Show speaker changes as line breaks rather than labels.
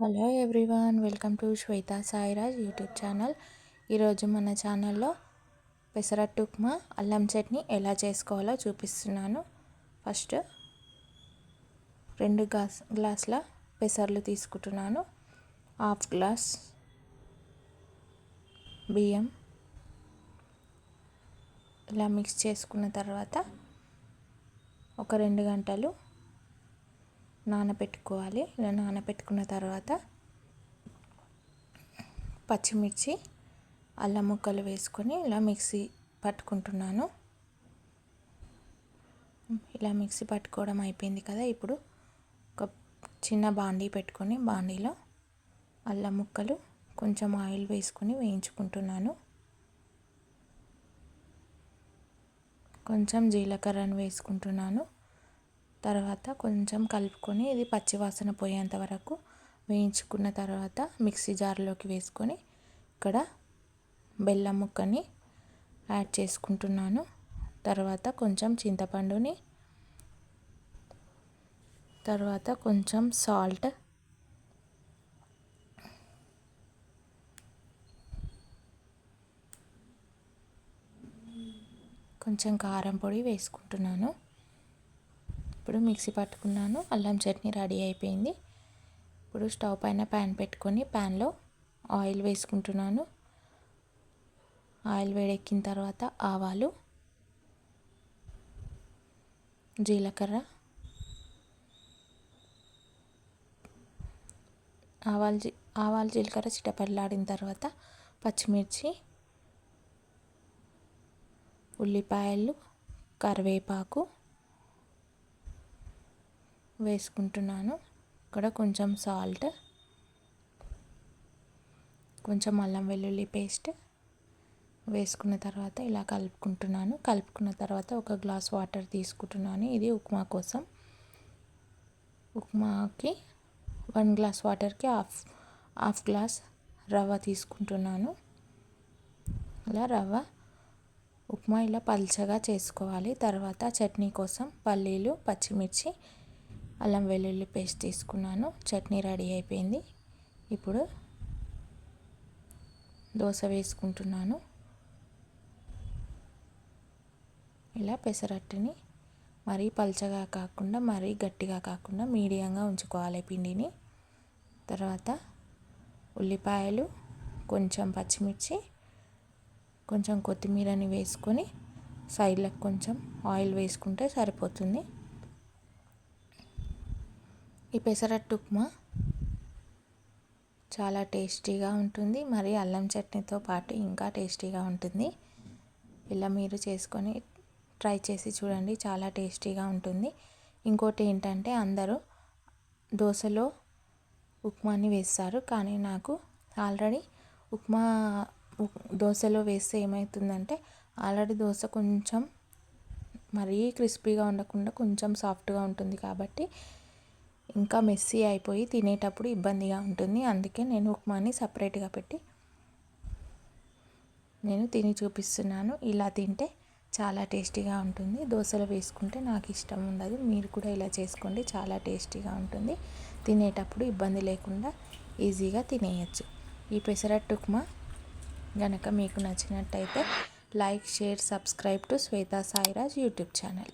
Hello everyone, welcome to Shweta Sairaj YouTube channel. ఈరోజు మన ఛానల్లో పెసరట్టు ఉప్మా అల్లం చట్నీ ఎలా చేసుకోవాలో చూపిస్తున్నాను. ఫస్ట్ 2 గ్లాసుల పెసర్లు తీసుకుంటున్నాను. హాఫ్ గ్లాస్ బియ్యం ఇలా మిక్స్ చేసుకున్న తర్వాత ఒక 2 గంటలు నానబెట్టుకోవాలి. ఇలా నానబెట్టుకున్న తర్వాత పచ్చిమిర్చి అల్లం ముక్కలు వేసుకొని ఇలా మిక్సీ పట్టుకుంటున్నాను. ఇలా మిక్సీ పట్టుకోవడం అయిపోయింది కదా. ఇప్పుడు ఒక చిన్న బాండీ పెట్టుకొని బాండీలో అల్లం ముక్కలు కొంచెం ఆయిల్ వేసుకొని వేయించుకుంటున్నాను. కొంచెం జీలకర్రను వేసుకుంటున్నాను. తర్వాత కొంచెం కలుపుకొని ఇది పచ్చివాసన పోయేంత వరకు వేయించుకున్న తర్వాత మిక్సీ జార్లోకి వేసుకొని ఇక్కడ బెల్లం ముక్కని యాడ్ చేసుకుంటున్నాను. తర్వాత కొంచెం చింతపండుని, తర్వాత కొంచెం సాల్ట్, కొంచెం కారం పొడి వేసుకుంటున్నాను. ఇప్పుడు మిక్సీ పట్టుకున్నాను. అల్లం చట్నీ రెడీ అయిపోయింది. ఇప్పుడు స్టవ్ పైన ప్యాన్ పెట్టుకొని ప్యాన్లో ఆయిల్ వేసుకుంటున్నాను. ఆయిల్ వేడెక్కిన తర్వాత ఆవాలు, జీలకర్ర, ఆవాలు జీలకర్ర చిటపటలాడిన తర్వాత పచ్చిమిర్చి, ఉల్లిపాయలు, కరివేపాకు వేసుకుంటున్నాను. ఇక్కడ కొంచెం సాల్ట్, కొంచెం అల్లం వెల్లుల్లి పేస్ట్ వేసుకున్న తర్వాత ఇలా కలుపుకుంటున్నాను. కలుపుకున్న తర్వాత ఒక గ్లాస్ వాటర్ తీసుకుంటున్నాను. ఇది ఉప్మా కోసం. ఉప్మాకి 1 గ్లాస్ వాటర్కి హాఫ్ గ్లాస్ రవ్వ తీసుకుంటున్నాను. ఇలా రవ్వ ఉప్మా ఇలా పల్చగా చేసుకోవాలి. తర్వాత చట్నీ కోసం పల్లీలు, పచ్చిమిర్చి, అల్లం వెల్లుల్లి పేస్ట్ తీసుకున్నాను. చట్నీ రెడీ అయిపోయింది. ఇప్పుడు దోశ వేసుకుంటున్నాను. ఇలా పెసరట్టుని మరీ పల్చగా కాకుండా మరీ గట్టిగా కాకుండా మీడియంగా ఉంచుకోవాలి పిండిని. తర్వాత ఉల్లిపాయలు, కొంచెం పచ్చిమిర్చి, కొంచెం కొత్తిమీరని వేసుకొని సైడ్లకు కొంచెం ఆయిల్ వేసుకుంటే సరిపోతుంది. ఈ పెసరట్టు ఉప్మా చాలా టేస్టీగా ఉంటుంది. మరి అల్లం చట్నీతో పాటు ఇంకా టేస్టీగా ఉంటుంది. ఇలా మీరు చేసుకొని ట్రై చేసి చూడండి, చాలా టేస్టీగా ఉంటుంది. ఇంకోటి ఏంటంటే అందరూ దోశలో ఉప్మాని వేస్తారు, కానీ నాకు ఆల్రెడీ ఉప్మా దోశలో వేస్తే ఏమవుతుందంటే ఆల్రెడీ దోశ కొంచెం మరీ క్రిస్పీగా ఉండకుండా కొంచెం సాఫ్ట్గా ఉంటుంది కాబట్టి ఇంకా మెస్సీ అయిపోయి తినేటప్పుడు ఇబ్బందిగా ఉంటుంది. అందుకే నేను ఉప్మాని సపరేట్గా పెట్టి నేను తిని చూపిస్తున్నాను. ఇలా తింటే చాలా టేస్టీగా ఉంటుంది. దోశలో వేసుకుంటే నాకు ఇష్టం ఉండదు. మీరు కూడా ఇలా చేసుకోండి, చాలా టేస్టీగా ఉంటుంది. తినేటప్పుడు ఇబ్బంది లేకుండా ఈజీగా తినేయచ్చు. ఈ పెసరట్టు ఉప్మా గనక మీకు నచ్చినట్టయితే like, share, subscribe to Shweta Sairaj YouTube channel.